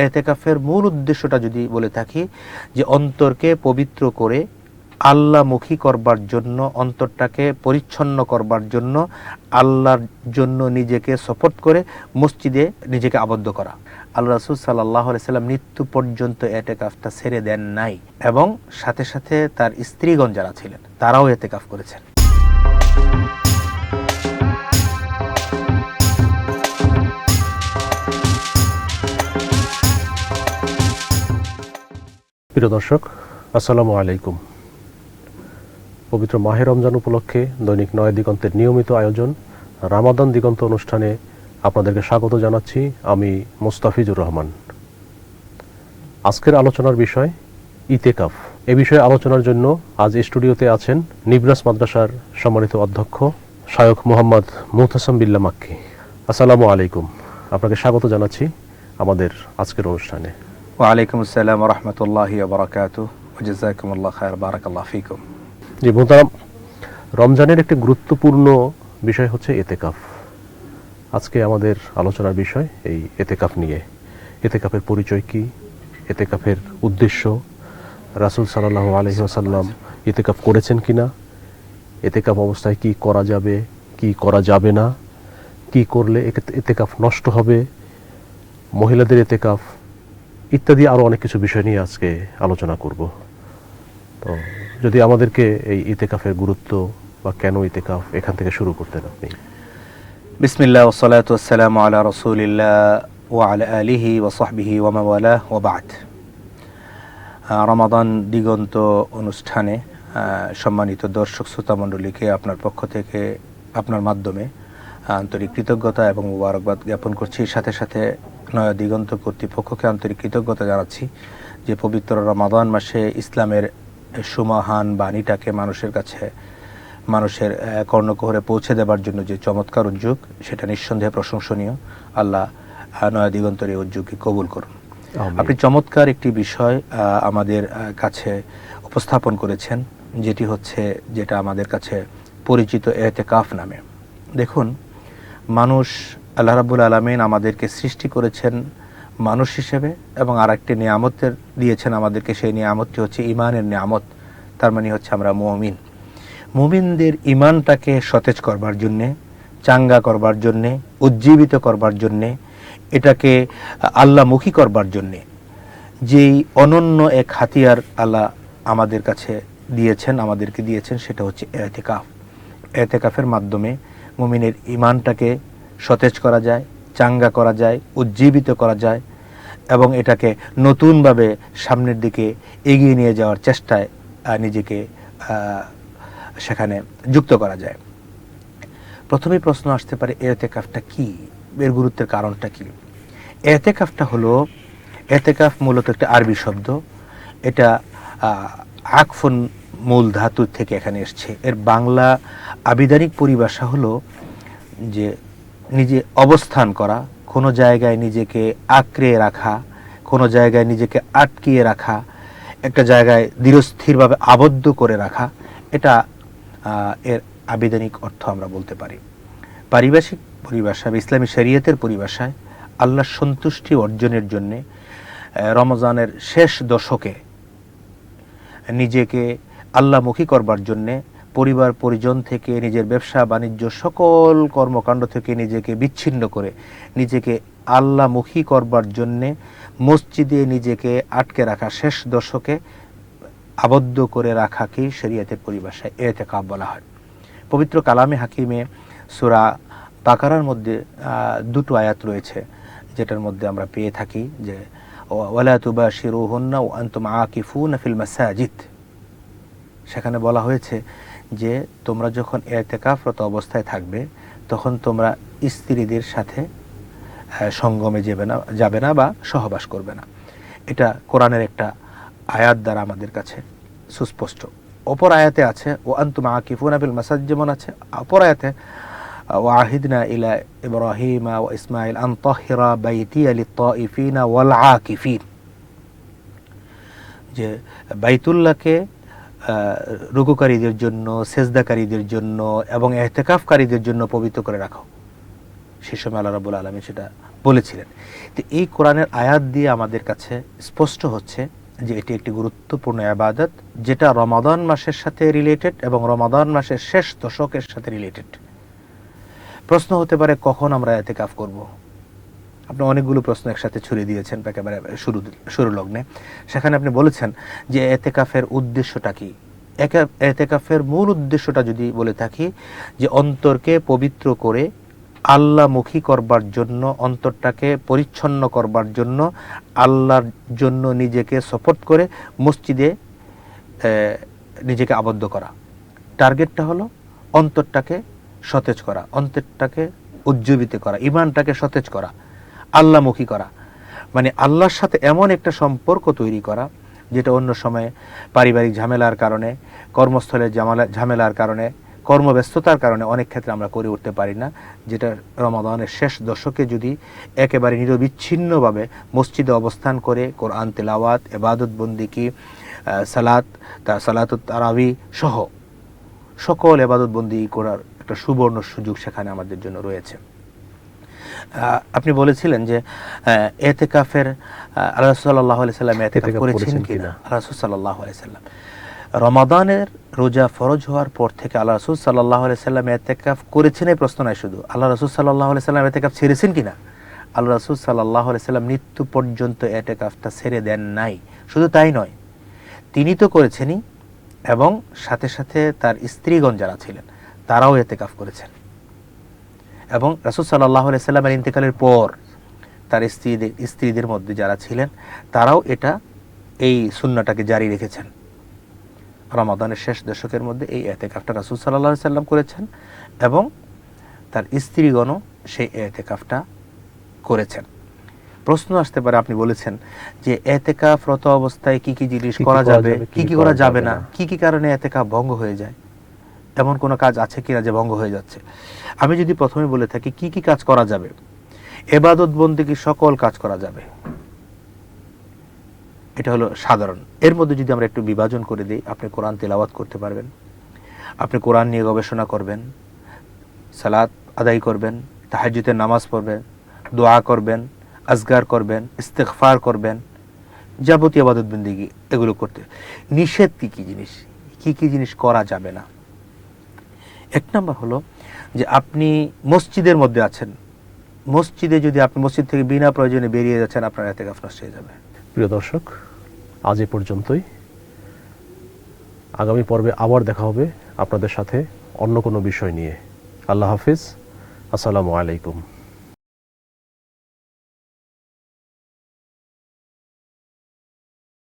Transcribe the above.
এতেকাফের মূল উদ্দেশ্যটা যদি বলে থাকি যে অন্তরকে পবিত্র করে আল্লাহমুখী করবার জন্য, অন্তরটাকে পরিচ্ছন্ন করবার জন্য, আল্লাহর জন্য নিজেকে সপোর্ট করে মসজিদে নিজেকে আবদ্ধ করা। আল্লাহ রাসূল সাল্লাল্লাহু আলাইহি সাল্লাম মৃত্যু পর্যন্ত এতেকাফটা ছেড়ে দেন নাই, এবং সাথে সাথে তার স্ত্রীগণ যারা ছিলেন তারাও এতেকাফ করেছেন। প্রিয় দর্শক, আসসালামু আলাইকুম। পবিত্র মাহে রমজান উপলক্ষে দৈনিক নয় দিগন্তের নিয়মিত আয়োজন রামাদান দিগন্ত অনুষ্ঠানে আপনাদেরকে স্বাগত জানাচ্ছি। আমি মুস্তাফিজুর রহমান। আজকের আলোচনার বিষয় ইতেকাফ। এ বিষয়ে আলোচনার জন্য আজ স্টুডিওতে আছেন নিবরাস মাদ্রাসার সম্মানিত অধ্যক্ষ শায়খ মোহাম্মদ মুহতাসিম বিল্লাহ মাক্কি। আসসালামু আলাইকুম, আপনাকে স্বাগত জানাচ্ছি আমাদের আজকের অনুষ্ঠানে। ওয়ালাইকুম আসসালাম ওয়া রাহমাতুল্লাহি ওয়া বারাকাতুহু ওয়া জাযাকুমুল্লাহু খায়র, বারাকাল্লাহু ফিকুম। জি মোহতারাম, রমজানের একটি গুরুত্বপূর্ণ বিষয় হচ্ছে এতেকাফ। আজকে আমাদের আলোচনার বিষয় এই এতেকাফ নিয়ে। এতেকাফের পরিচয় কি, এতেকাফের উদ্দেশ্য, রাসূল সাল্লাল্লাহু আলাইহি ওয়াসাল্লাম এতেকাফ করেছেন কিনা, এতেকাফ অবস্থায় কি করা যাবে, কি করা যাবে না, কি করলে এতেকাফ নষ্ট হবে, মহিলাদের এতেকাফ ইত্যাদি আরও অনেক কিছু বিষয় নিয়ে আজকে আলোচনা করব। তো যদি আমাদেরকে এই ইতেকাফের গুরুত্ব বা কেন ইতেকাফ এখান থেকে শুরু করতেন আপনি। বিসমিল্লাহ ওয়া সালাতু ওয়াস সালামু আলা রাসূলিল্লাহ ওয়া আলা আলিহি ওয়া সাহবিহি ওয়া মান ওয়ালাহ ওয়া বা'দ। রমাদান দিগন্ত অনুষ্ঠানে সম্মানিত দর্শক শ্রোতা মণ্ডলীকে আপনার পক্ষ থেকে, আপনার মাধ্যমে আন্তরিক কৃতজ্ঞতা এবং মুবারকবাদ জ্ঞাপন করছি। সাথে সাথে নয়া দিগন্ত কর্তৃপক্ষকে আন্তরিক কৃতজ্ঞতা জানাচ্ছি যে পবিত্র রমাদান মাসে ইসলামের সুমহান বাণীটাকে মানুষের কাছে, মানুষের কর্ণকুহরে পৌঁছে দেবার জন্য যে চমৎকার উদ্যোগ, সেটা নিঃসন্দেহে প্রশংসনীয়। আল্লাহ নয়া দিগন্তের এই উদ্যোগকে কবুল করুন। আপনি চমৎকার একটি বিষয় আমাদের কাছে উপস্থাপন করেছেন, যেটি হচ্ছে, যেটা আমাদের কাছে পরিচিত এতেকাফ নামে। দেখুন, মানুষ, আল্লাহ রাব্বুল আলামিন আমাদেরকে সৃষ্টি করেছেন মানুষ হিসেবে, এবং আর একটি নিয়ামতের দিয়েছেন আমাদেরকে। সেই নিয়ামতটি হচ্ছে ইমানের নিয়ামত। তার মানে হচ্ছে আমরা মুমিন। মুমিনদের ইমানটাকে সতেজ করবার জন্যে, চাঙ্গা করবার জন্যে, উজ্জীবিত করবার জন্যে, এটাকে আল্লাহমুখী করবার জন্যে যেই অনন্য এক হাতিয়ার আল্লাহ আমাদের কাছে দিয়েছেন, আমাদেরকে দিয়েছেন, সেটা হচ্ছে এতেকাফ। এতেকাফের মাধ্যমে মুমিনের ইমানটাকে সতেজ করা যায়, চাঙ্গা করা যায়, উজ্জীবিত করা যায়, এবং এটাকে নতুনভাবে সামনের দিকে এগিয়ে নিয়ে যাওয়ার চেষ্টায় নিজেকে সেখানে যুক্ত করা যায়। প্রথমেই প্রশ্ন আসতে পারে, এতেকাফটা কি, এর গুরুত্বের কারণটা কি? এতেকাফটা হলো, এতেকাফ মূলত একটা আরবি শব্দ। এটা আকফুন মূল ধাতু থেকে এখানে এসছে। এর বাংলা আবিধানিক পরিভাষা হলো যে নিজে অবস্থান করা, কোনো জায়গায় নিজেকে আঁকড়ে রাখা, কোনো জায়গায় নিজেকে আটকিয়ে রাখা, একটা জায়গায় দৃঢ়স্থিরভাবে আবদ্ধ করে রাখা। এটা এর আবিধানিক অর্থ আমরা বলতে পারি। পারিভাষিক পরিভাষা, ইসলামী শরীয়তের পরিভাষায় আল্লাহর সন্তুষ্টি অর্জনের জন্যে রমজানের শেষ দশকে নিজেকে আল্লাহমুখী করবার জন্যে পরিবার পরিজন থেকে, নিজের ব্যবসা বাণিজ্য সকল কর্মকাণ্ড থেকে নিজেকে বিচ্ছিন্ন করে নিজেকে আল্লাহমুখী করবার জন্যে মসজিদে নিজেকে আটকে রাখা, শেষ দশকে আবদ্ধ করে রাখাকেই শরীয়তের পরিভাষায় এতেকাফ বলা হয়। পবিত্র কালামে হাকিমে সূরা বাকারার মধ্যে দুটো আয়াত রয়েছে, যেটার মধ্যে আমরা পেয়ে থাকি যে ওয়ালা তুবাশিরুহুন্না ওয়া আনতুম আকিফুনা ফিল মাসাজিদ। সেখানে বলা হয়েছে যে তোমরা যখন এতেকাফরত অবস্থায় থাকবে, তখন তোমরা স্ত্রীদের সাথে সঙ্গমে যাবে না বা সহবাস করবে না। এটা কোরআনের একটা আয়াত দ্বারা আমাদের কাছে সুস্পষ্ট। অপর আয়াতে আছে ও আনতুম আকিফুনা ফিল মাসাজিদ, যেমন আছে অপর আয়াতে ওয়াহিদনা ইলা ইব্রাহিমা ওয়া ইসমাঈল আন তাহিরা বাইতিয়া লিত-তাইফিনা ওয়াল আকিফিন, যে বাইতুল্লাহকে রুকুকারীদের জন্য, সেজদাকারীদের জন্য এবং ইতিকাফকারীদের জন্য পবিত্র করে রাখো। সেই সময় আল্লাহ রাব্বুল আলামিন সেটা বলেছিলেন। তো এই কোরআনের আয়াত দিয়ে আমাদের কাছে স্পষ্ট হচ্ছে যে এটি একটি গুরুত্বপূর্ণ ইবাদত, যেটা রমাদান মাসের সাথে রিলেটেড এবং রমাদান মাসের শেষ দশকের সাথে রিলেটেড। প্রশ্ন হতে পারে কখন আমরা ইতিকাফ করব। আপনি অনেকগুলো প্রশ্ন একসাথে ছুড়ে দিয়েছেন একেবারে শুরু লগ্নে। সেখানে আপনি বলেছেন যে ইতিকাফের উদ্দেশ্যটা কি। ইতিকাফের মূল উদ্দেশ্যটা যদি বলে থাকি, যে অন্তরকে পবিত্র করে আল্লাহমুখী করবার জন্য, অন্তরটাকে পরিচ্ছন্ন করবার জন্য, আল্লাহর জন্য নিজেকে সপোর্ট করে মসজিদে নিজেকে আবদ্ধ করা। টার্গেটটা হলো অন্তরটাকে সতেজ করা, অন্তরটাকে উজ্জীবিত করা, ইমানটাকে সতেজ করা, আল্লাহমুখী করা, মানে আল্লাহর সাথে এমন একটা সম্পর্ক তৈরি করা যেটা অন্য সময়ে পারিবারিক ঝামেলার কারণে, কর্মস্থলের ঝামেলার কারণে, কর্মব্যস্ততার কারণে অনেক ক্ষেত্রে আমরা করে উঠতে পারি না। যেটা রমাদানের শেষ দশকে যদি একেবারে নিরবিচ্ছিন্নভাবে মসজিদে অবস্থান করে কোরআন তেলাওয়াত, ইবাদত বন্দিকি, সালাত, সালাতুত তারাবি সহ সকল ইবাদত বন্দি করার একটা সুবর্ণ সুযোগ সেখানে আমাদের জন্য রয়েছে। আপনি বলেছিলেন যে ইতিকাফের আল্লাহ রাসূল সাল্লাল্লাহু আলাইহি সাল্লাম ইতিকাফ করেছেন কিনা। আল্লাহ রাসূল সাল্লাল্লাহু আলাইহি সাল্লাম রমাদানের রোজা ফরজ হওয়ার পর থেকে আল্লাহ রাসূল সাল্লাল্লাহু আলাইহি সাল্লাম ইতিকাফ করেছেন এই প্রশ্ন নয় শুধু, আল্লাহ রাসূল সাল্লাল্লাহু আলাইহি সাল্লাম ইতিকাফ ছেড়েছেন কিনা। আল্লাহ রাসূল সাল্লাল্লাহু আলাইহি সাল্লাম মৃত্যু পর্যন্ত ইতিকাফটা ছেড়ে দেন নাই। শুধু তাই নয়, তিনি তো করেছেনই এবং সাথে সাথে তার স্ত্রীগণ যারা ছিলেন তারাও ইতিকাফ করেছেন। এবং রাসূল সাল্লাল্লাহু আলাইহি সাল্লামের ইন্তেকালের পর তার স্ত্রীদের মধ্যে যারা ছিলেন তারাও এই সুন্নাহটাকে জারি রেখেছেন। রমাদানের শেষ দশকের মধ্যে এই ইতিকাফটা রাসূল সাল্লাল্লাহু আলাইহি সাল্লাম করেছেন এবং তার স্ত্রীগণও সেই ইতিকাফটা করেছেন। প্রশ্ন আসতে পারে, আপনি বলেছেন যে ইতিকাফরত অবস্থায় কি কি জিনিস করা যাবে, কি কি করা যাবে না, কি কি কারণে ইতিকাফ ভঙ্গ হয়ে যায়, এমন কোনো কাজ আছে কিনা যে ভঙ্গ হয়ে যাচ্ছে। আমি যদি প্রথমে বলে থাকি কি কি কাজ করা যাবে, ইবাদত বন্দেগী সকল কাজ করা যাবে, এটা হলো সাধারণ। এর মধ্যে যদি আমরা একটু বিভাজন করে দিই, আপনি কোরআন তেলাওয়াত করতে পারবেন, আপনি কোরআন নিয়ে গবেষণা করবেন, সালাত আদায় করবেন, তাহাজ্জুদের নামাজ পড়বেন, দোয়া করবেন, আজগার করবেন, ইস্তেগফার করবেন, যাবতীয় ইবাদত বন্দেগী এগুলো করতে। নিষেধ কি কি জিনিস, কি কি জিনিস করা যাবে না। এক নম্বর হলো যে আপনি মসজিদের মধ্যে আছেন, মসজিদে যদি আপনি মসজিদ থেকে বিনা প্রয়োজনে বেরিয়ে যাচ্ছেন, আপনার ইতিকাফ নষ্ট হয়ে যাবে। প্রিয় দর্শক, আজ এ পর্যন্তই। আগামী পর্বে আবার দেখা হবে আপনাদের সাথে অন্য কোনো বিষয় নিয়ে। আল্লাহ হাফিজ, আসসালামু আলাইকুম।